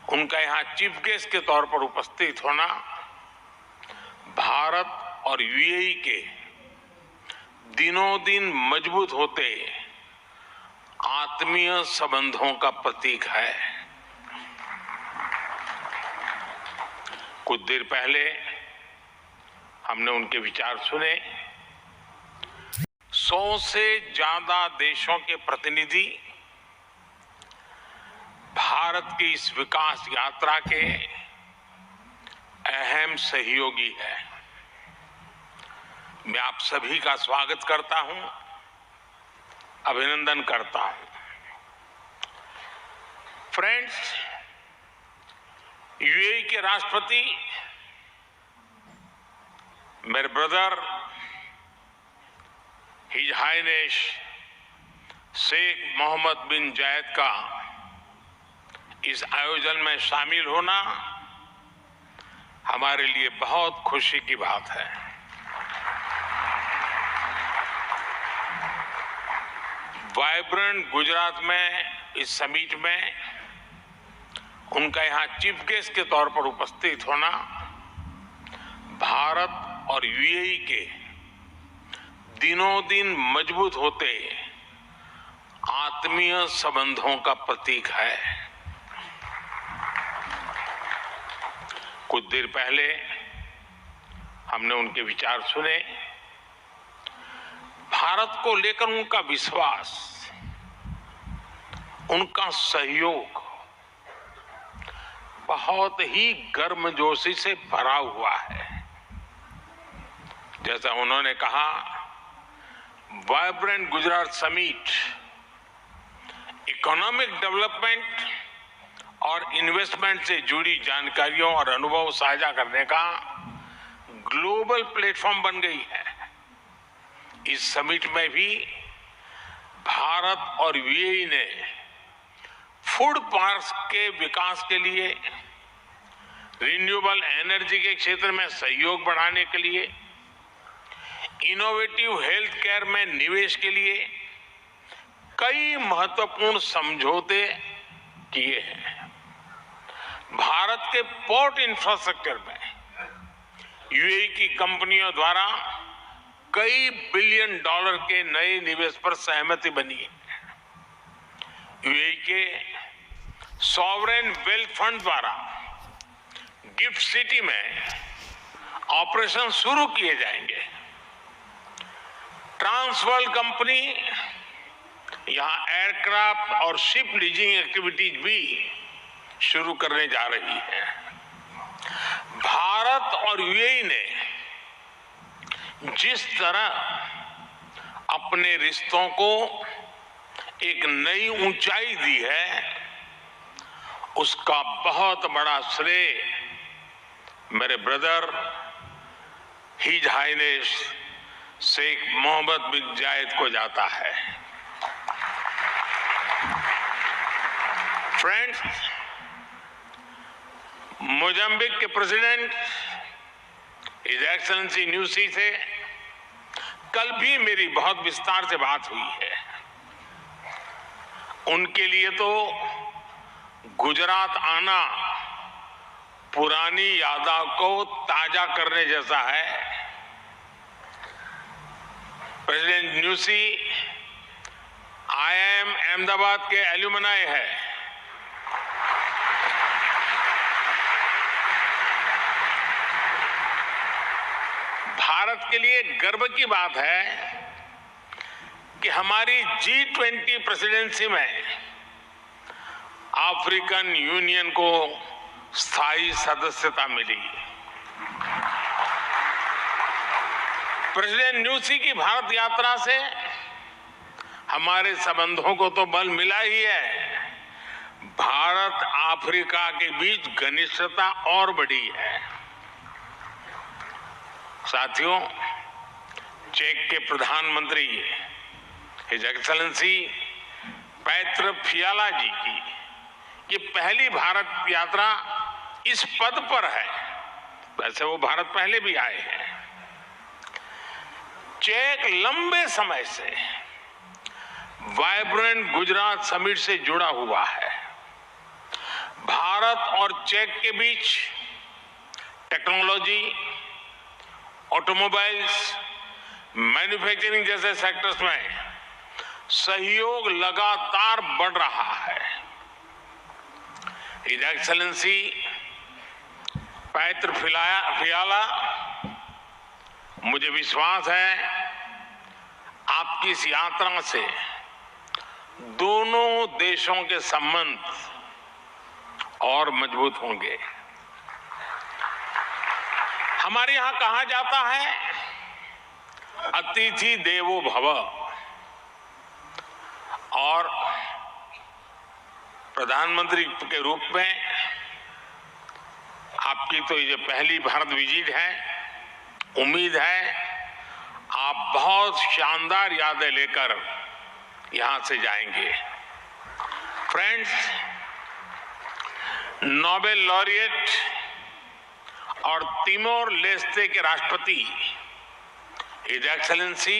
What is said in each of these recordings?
उनका यहाँ chief guest के तौर पर उपस्थित होना भारत और यूएई के दिनों दिन मजबूत होते आत्मीय संबंधों का प्रतीक है। कुछ देर पहले हमने उनके विचार सुने। 100 से ज्यादा देशों के प्रतिनिधि भारत की इस विकास यात्रा के अहम सहयोगी हैं। मैं आप सभी का स्वागत करता हूं, अभिनंदन करता हूं। फ्रेंड्स, यूएई के राष्ट्रपति मेरे brother his highness Sheikh Mohammed bin Zayed का इस आयोजन में शामिल होना हमारे लिए बहुत खुशी की बात है। वाइब्रेंट गुजरात में इस समिट में उनका यहाँ चीफ गेस्ट के तौर पर उपस्थित होना भारत और यूएई के दिनों दिन मजबूत होते आत्मीय संबंधों का प्रतीक है। कुछ देर पहले हमने उनके विचार सुने। भारत को लेकर उनका विश्वास, उनका सहयोग बहुत ही गर्मजोशी से भरा हुआ है। जैसा उन्होंने कहा, vibrant Gujarat summit economic development और इन्वेस्टमेंट से जुड़ी जानकारियों और अनुभव साझा करने का ग्लोबल प्लेटफॉर्म बन गई है। इस समिट में भी भारत और यूएई ने फूड पार्क्स के विकास के लिए, रिन्यूएबल एनर्जी के क्षेत्र में सहयोग बढ़ाने के लिए, इनोवेटिव हेल्थ केयर में निवेश के लिए कई महत्वपूर्ण समझौते किए हैं। भारत के पोर्ट इंफ्रास्ट्रक्चर में यूएई की कंपनियों द्वारा कई बिलियन डॉलर के नए निवेश पर सहमति बनी है। यूएई के सॉवरेन वेल्थ फंड द्वारा गिफ्ट सिटी में ऑपरेशन शुरू किए जाएंगे। ट्रांसवर्ल्ड कंपनी यहां एयरक्राफ्ट और शिप लीजिंग एक्टिविटीज भी शुरू करने जा रही है। भारत और यूएई ने जिस तरह अपने रिश्तों को एक नई ऊंचाई दी है, उसका बहुत बड़ा श्रेय मेरे brother his highness Sheikh Mohammed bin Zayed को जाता है। फ्रेंड्स, मोजाम्बिक के प्रेसिडेंट हिज एक्सेलेंसी न्यूसी से कल भी मेरी बहुत विस्तार से बात हुई है। उनके लिए तो गुजरात आना पुरानी यादों को ताजा करने जैसा है। प्रेसिडेंट न्यूसी आईआईएम अहमदाबाद के एल्यूमनाई है। भारत के लिए गर्व की बात है कि हमारी G20 प्रेसिडेंसी में अफ्रीकन यूनियन को स्थायी सदस्यता मिली। प्रेसिडेंट न्यूसी की भारत यात्रा से हमारे संबंधों को तो बल मिला ही है, भारत अफ्रीका के बीच घनिष्ठता और बढ़ी है। साथियों, चेक के प्रधानमंत्री हिज एक्सेलेंसी पैत्र फियाला जी की ये पहली भारत यात्रा इस पद पर है। वैसे वो भारत पहले भी आए हैं। चेक लंबे समय से वाइब्रेंट गुजरात समिट से जुड़ा हुआ है। भारत और चेक के बीच टेक्नोलॉजी, ऑटोमोबाइल्स, मैन्युफैक्चरिंग जैसे सेक्टर्स में सहयोग लगातार बढ़ रहा है। हिज एक्सेलेंसी पैत्र फियाला, मुझे विश्वास है आपकी इस यात्रा से दोनों देशों के संबंध और मजबूत होंगे। हमारे यहां कहा जाता है अतिथि देवो भव, और प्रधानमंत्री के रूप में आपकी तो ये पहली भारत विजिट है। उम्मीद है आप बहुत शानदार यादें लेकर यहां से जाएंगे। फ्रेंड्स, नोबेल लॉरिएट और तिमोर लेस्ते के राष्ट्रपति हिज एक्सेलेंसी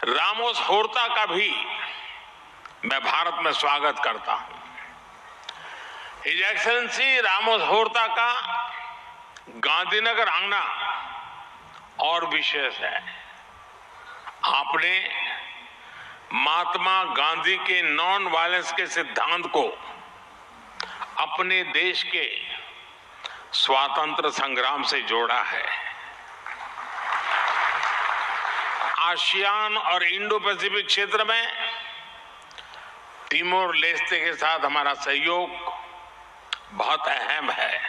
रामोस होर्ता का भी मैं भारत में स्वागत करता हूं। हिज एक्सेलेंसी रामोस होर्ता का गांधीनगर आना और विशेष है। आपने महात्मा गांधी के नॉन वायलेंस के सिद्धांत को अपने देश के स्वातंत्र संग्राम से जोड़ा है। आसियान और इंडो पैसिफिक क्षेत्र में तिमोर लेस्ते के साथ हमारा सहयोग बहुत अहम है।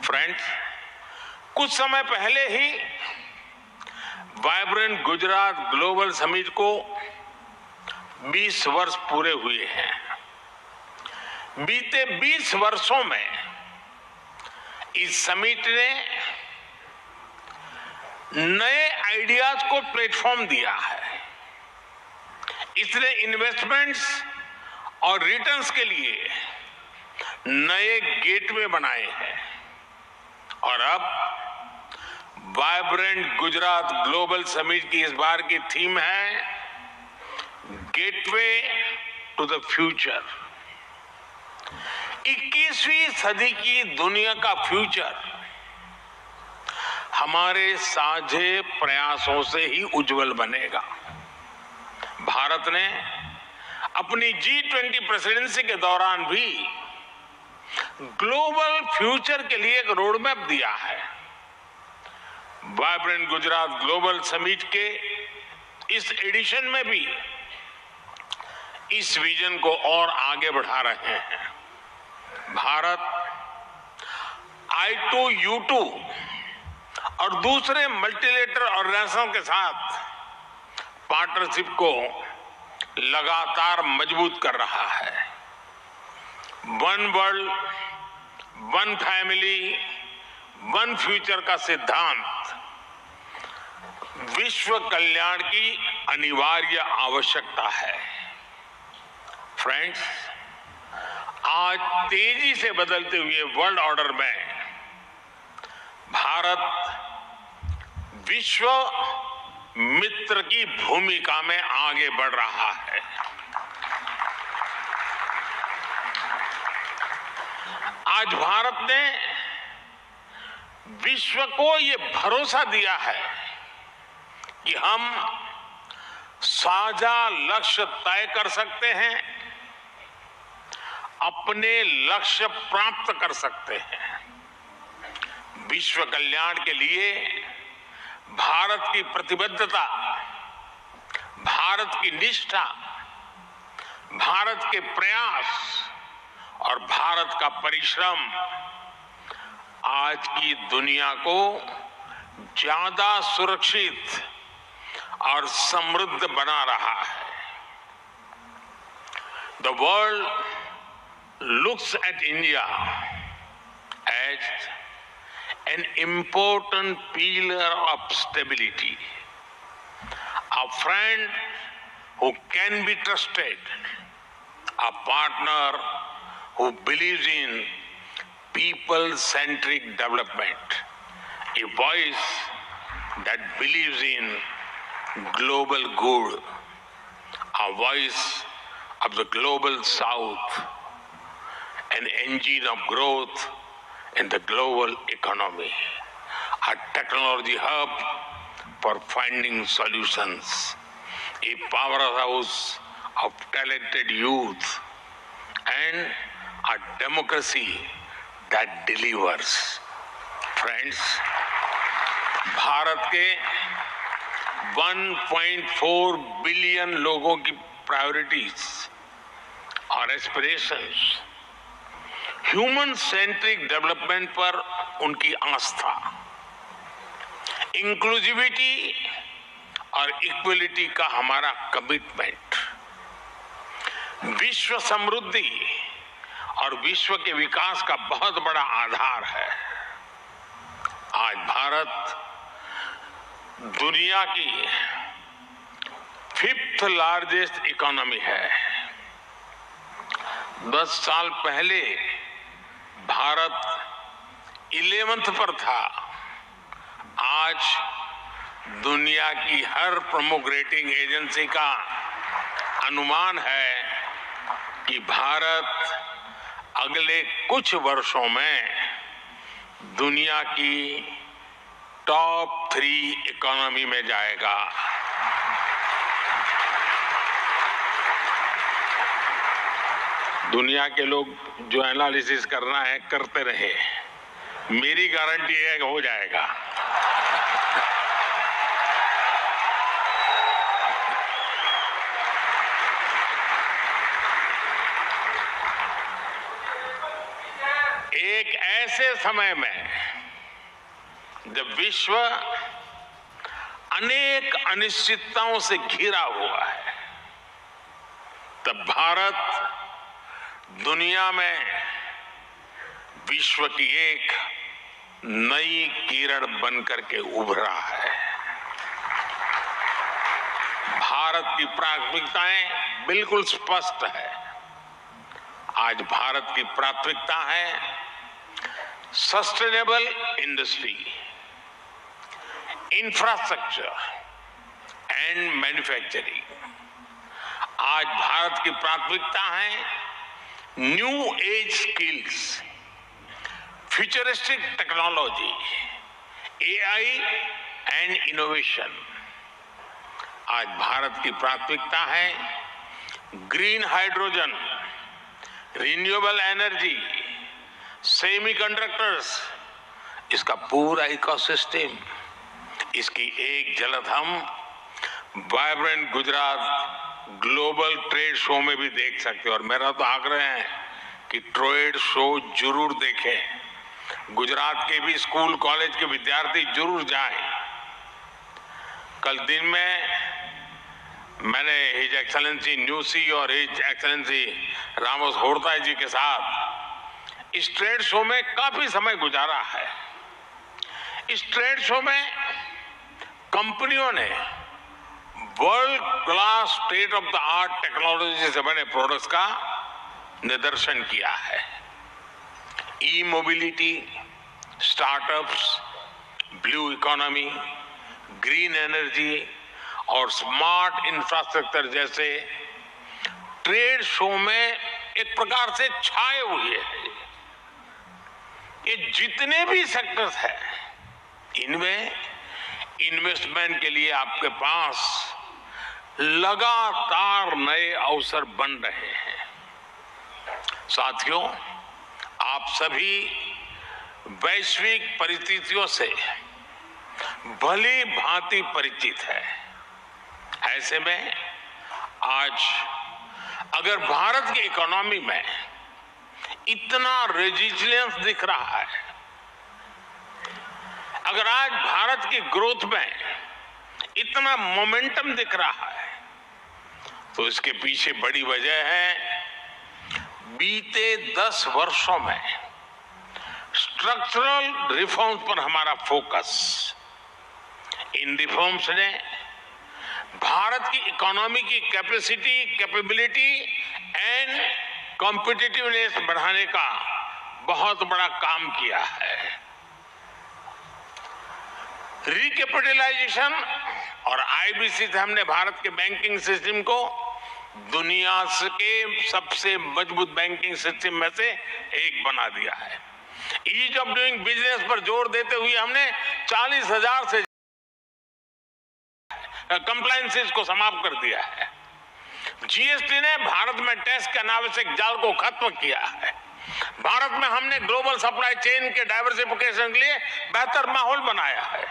फ्रेंड्स, कुछ समय पहले ही वाइब्रेंट गुजरात ग्लोबल समिट को 20 वर्ष पूरे हुए हैं। बीते 20 वर्षों में इस समिट ने नए आइडियाज को प्लेटफॉर्म दिया है। इसने इन्वेस्टमेंट्स और रिटर्न्स के लिए नए गेटवे बनाए हैं। और अब वाइब्रेंट गुजरात ग्लोबल समिट की इस बार की थीम है गेटवे टू द फ्यूचर। 21वीं सदी की दुनिया का फ्यूचर हमारे साझे प्रयासों से ही उज्जवल बनेगा। भारत ने अपनी G20 प्रेसिडेंसी के दौरान भी ग्लोबल फ्यूचर के लिए एक रोड मैप दिया है। वाइब्रेंट गुजरात ग्लोबल समिट के इस एडिशन में भी इस विजन को और आगे बढ़ा रहे हैं। भारत I2U2 और दूसरे मल्टीलेटरल ऑर्गेनाइजेशन के साथ पार्टनरशिप को लगातार मजबूत कर रहा है। One world, one family, one future का सिद्धांत विश्व कल्याण की अनिवार्य आवश्यकता है। फ्रेंड्स, आज तेजी से बदलते हुए वर्ल्ड ऑर्डर में भारत विश्व मित्र की भूमिका में आगे बढ़ रहा है। आज भारत ने विश्व को ये भरोसा दिया है कि हम साझा लक्ष्य तय कर सकते हैं, अपने लक्ष्य प्राप्त कर सकते हैं। विश्व कल्याण के लिए भारत की प्रतिबद्धता, भारत की निष्ठा, भारत के प्रयास और भारत का परिश्रम आज की दुनिया को ज्यादा सुरक्षित और समृद्ध बना रहा है। The world looks at India as an important pillar of stability, a friend who can be trusted, a partner who believes in people-centric development, a voice that believes in global good, a voice of the global south. an engine of growth in the global economy, a technology hub for finding solutions, a powerhouse of talented youth, and a democracy that delivers. Friends, Bharat के 1.4 billion लोगों की priorities और aspirations, human centric development पर उनकी आस्था, inclusivity और equality का हमारा commitment, विश्व समृद्धि और विश्व के विकास का बहुत बड़ा आधार है। आज भारत दुनिया की 5th लार्जेस्ट इकोनॉमी है। 10 साल पहले भारत 11th पर था। आज दुनिया की हर प्रमुख रेटिंग एजेंसी का अनुमान है कि भारत अगले कुछ वर्षों में दुनिया की टॉप 3 इकोनॉमी में जाएगा। दुनिया के लोग जो एनालिसिस करना है करते रहे, मेरी गारंटी है कि हो जाएगा। एक ऐसे समय में जब विश्व अनेक अनिश्चितताओं से घिरा हुआ है, तब भारत दुनिया में विश्व की एक नई किरण बनकर के उभरा है। भारत की प्राथमिकताएं बिल्कुल स्पष्ट है। आज भारत की प्राथमिकता है sustainable industry, infrastructure and manufacturing. आज भारत की प्राथमिकता है new age skills, futuristic technology, AI and innovation. आज भारत की प्राथमिकता है green hydrogen, renewable energy, semiconductors, इसका पूरा इकोसिस्टम। इसकी एक झलक हम vibrant Gujarat global trade show में भी देख सकते हैं। और मेरा तो आग्रह है कि ट्रेड शो जरूर देखें। गुजरात के भी स्कूल कॉलेज के विद्यार्थी जरूर जाएं। कल दिन में मैंने हिज एक्सेलेंसी न्यूसी और हिज एक्सेलेंसी रामोस होर्ता जी के साथ इस ट्रेड शो में काफी समय गुजारा है। इस ट्रेड शो में कंपनियों ने world class state of the art technology से बने प्रोडक्ट्स का निदर्शन किया है। E mobility, startups, blue economy, green energy और स्मार्ट इंफ्रास्ट्रक्चर जैसे ट्रेड शो में एक प्रकार से छाए हुए हैं। ये जितने भी सेक्टर्स हैं, इनमें इन्वेस्टमेंट के लिए आपके पास लगातार नए अवसर बन रहे हैं। साथियों, आप सभी वैश्विक परिस्थितियों से भली भांति परिचित है। ऐसे में आज अगर भारत की इकोनॉमी में इतना रेजिलियंस दिख रहा है, अगर आज भारत की ग्रोथ में इतना मोमेंटम दिख रहा है, तो इसके पीछे बड़ी वजह है बीते 10 वर्षों में स्ट्रक्चरल रिफॉर्म्स पर हमारा फोकस। इन रिफॉर्म्स ने भारत की इकोनॉमी की कैपेसिटी, कैपेबिलिटी एंड कॉम्पिटिटिवनेस बढ़ाने का बहुत बड़ा काम किया है। रिकैपिटलाइजेशन और आईबीसी से हमने भारत के बैंकिंग सिस्टम को दुनिया के सबसे मजबूत बैंकिंग सिस्टम में से एक बना दिया है। ईज ऑफ डूइंग बिजनेस पर जोर देते हुए हमने 40,000 से कंप्लायंसेस को समाप्त कर दिया है। जीएसटी ने भारत में टैक्स के अनावश्यक जाल को खत्म किया है। भारत में हमने ग्लोबल सप्लाई चेन के डाइवर्सिफिकेशन के लिए बेहतर माहौल बनाया है।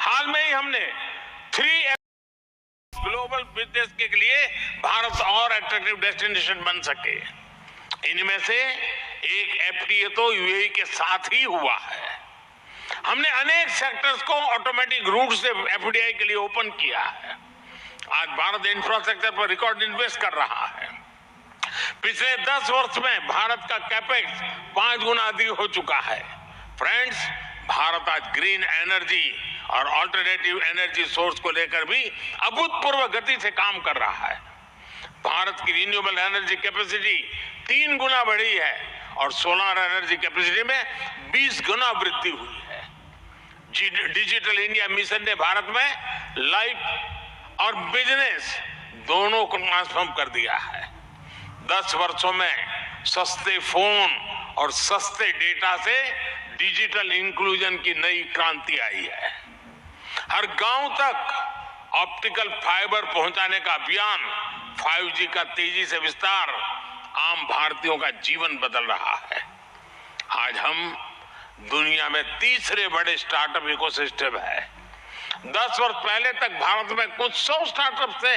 हाल में ही हमने 3 ग्लोबल बिजनेस के लिए भारत और अट्रैक्टिव डेस्टिनेशन बन सके। इनमें से एक एफटीए तो यूएई के साथ ही हुआ है। हमने अनेक सेक्टर्स को ऑटोमेटिक रूट से एफडीआई के लिए ओपन किया है। आज भारत इंफ्रास्ट्रक्चर पर रिकॉर्ड इन्वेस्ट कर रहा है। पिछले 10 वर्ष में भारत का कैपेक्स 5 गुना अधिक हो चुका है। फ्रेंड्स, भारत आज ग्रीन एनर्जी और अल्टरनेटिव एनर्जी सोर्स को लेकर भी अभूतपूर्व गति से काम कर रहा है। भारत की रिन्यूएबल एनर्जी कैपेसिटी 3 गुना बढ़ी है और सोलर एनर्जी कैपेसिटी में 20 गुना वृद्धि हुई है। डिजिटल इंडिया मिशन ने भारत में लाइफ और बिजनेस दोनों को ट्रांसफॉर्म कर दिया है। 10 वर्षों में सस्ते फोन और सस्ते डेटा से डिजिटल इंक्लूजन की नई क्रांति आई है। हर गांव तक ऑप्टिकल फाइबर पहुंचाने का अभियान, 5G का तेजी से विस्तार आम भारतीयों का जीवन बदल रहा है। आज हम दुनिया में तीसरे बड़े स्टार्टअप इकोसिस्टम है। 10 वर्ष पहले तक भारत में कुछ 100 स्टार्टअप थे।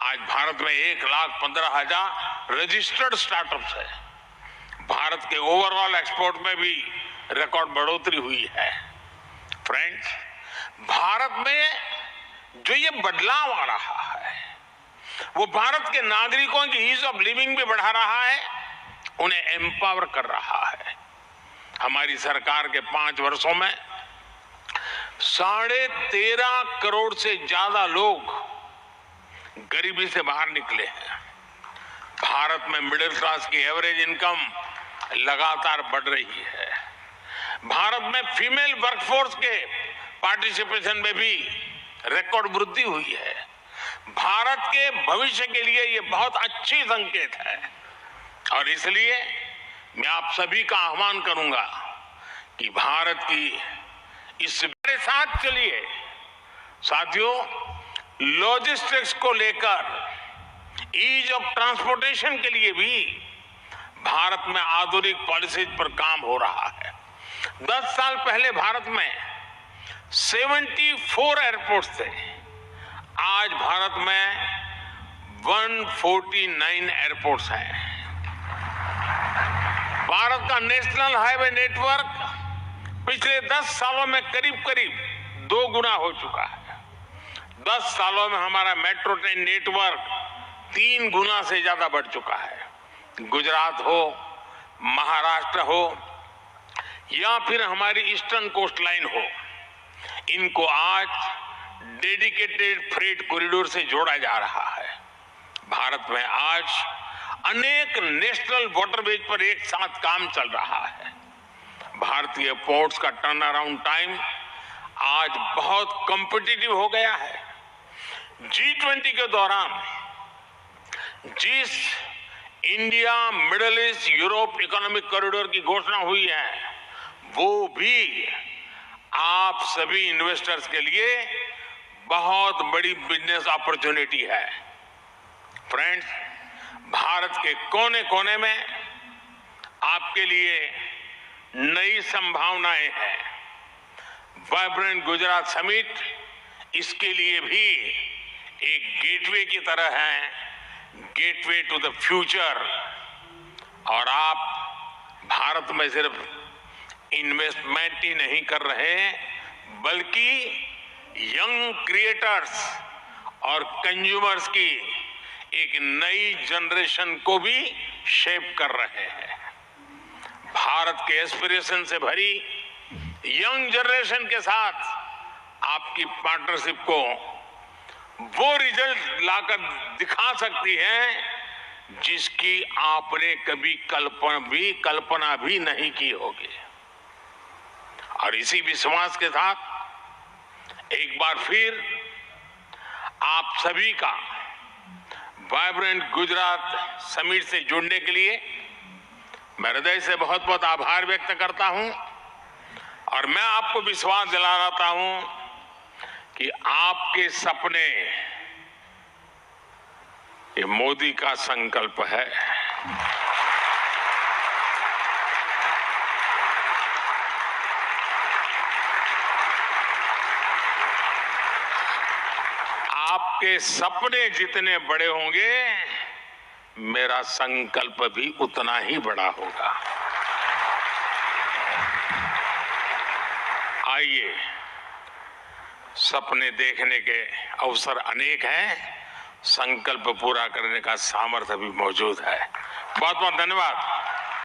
आज भारत में 1,15,000 रजिस्टर्ड स्टार्टअप्स है। भारत के ओवरऑल एक्सपोर्ट में भी रिकॉर्ड बढ़ोतरी हुई है। फ्रेंड्स, भारत में जो ये बदलाव आ रहा है वो भारत के नागरिकों की ईज ऑफ लिविंग भी बढ़ा रहा है, उन्हें एम्पावर कर रहा है। हमारी सरकार के 5 वर्षों में 13.5 करोड़ से ज्यादा लोग गरीबी से बाहर निकले हैं। भारत में मिडिल क्लास की एवरेज इनकम लगातार बढ़ रही है। भारत में फीमेल वर्कफोर्स के पार्टिसिपेशन में भी रिकॉर्ड वृद्धि हुई है। भारत के भविष्य के लिए ये बहुत अच्छी संकेत है और इसलिए मैं आप सभी का आह्वान करूंगा कि भारत की इस मेरे साथ चलिए। साथियों, लॉजिस्टिक्स को लेकर ईज ऑफ ट्रांसपोर्टेशन के लिए भी भारत में आधुनिक पॉलिसीज पर काम हो रहा है। 10 साल पहले भारत में 74 एयरपोर्ट्स थे। आज भारत में 149 एयरपोर्ट्स हैं। भारत का नेशनल हाईवे नेटवर्क पिछले 10 सालों में करीब 2 गुना हो चुका है। 10 सालों में हमारा मेट्रो ट्रेन नेटवर्क 3 गुना से ज्यादा बढ़ चुका है। गुजरात हो, महाराष्ट्र हो या फिर हमारी ईस्टर्न कोस्ट लाइन हो, इनको आज डेडिकेटेड फ्रेट कॉरिडोर से जोड़ा जा रहा है। भारत में आज अनेक नेशनल वाटरवेज पर एक साथ काम चल रहा है। भारतीय पोर्ट्स का टर्न अराउंड टाइम आज बहुत कॉम्पिटिटिव हो गया है। G20 के दौरान जिस India middle east Europe economic corridor की घोषणा हुई है, वो भी आप सभी इन्वेस्टर्स के लिए बहुत बड़ी बिजनेस अपॉर्चुनिटी है। फ्रेंड्स, भारत के कोने कोने में आपके लिए नई संभावनाएं हैं। वाइब्रेंट गुजरात समिट इसके लिए भी एक गेटवे की तरह है, गेटवे टू द फ्यूचर। और आप भारत में सिर्फ इन्वेस्टमेंट ही नहीं कर रहे हैं, बल्कि यंग क्रिएटर्स और कंज्यूमर्स की एक नई जनरेशन को भी शेप कर रहे हैं। भारत के एस्पिरेशन से भरी यंग जनरेशन के साथ आपकी पार्टनरशिप को वो रिजल्ट लाकर दिखा सकती है जिसकी आपने कभी कल्पना भी नहीं की होगी। और इसी विश्वास के साथ एक बार फिर आप सभी का वाइब्रेंट गुजरात समिट से जुड़ने के लिए मैं हृदय से बहुत बहुत आभार व्यक्त करता हूं और मैं आपको विश्वास दिलाता हूं कि आपके सपने ये मोदी का संकल्प है। आपके सपने जितने बड़े होंगे मेरा संकल्प भी उतना ही बड़ा होगा। आइए, सपने देखने के अवसर अनेक हैं, संकल्प पूरा करने का सामर्थ्य भी मौजूद है। बहुत बहुत धन्यवाद।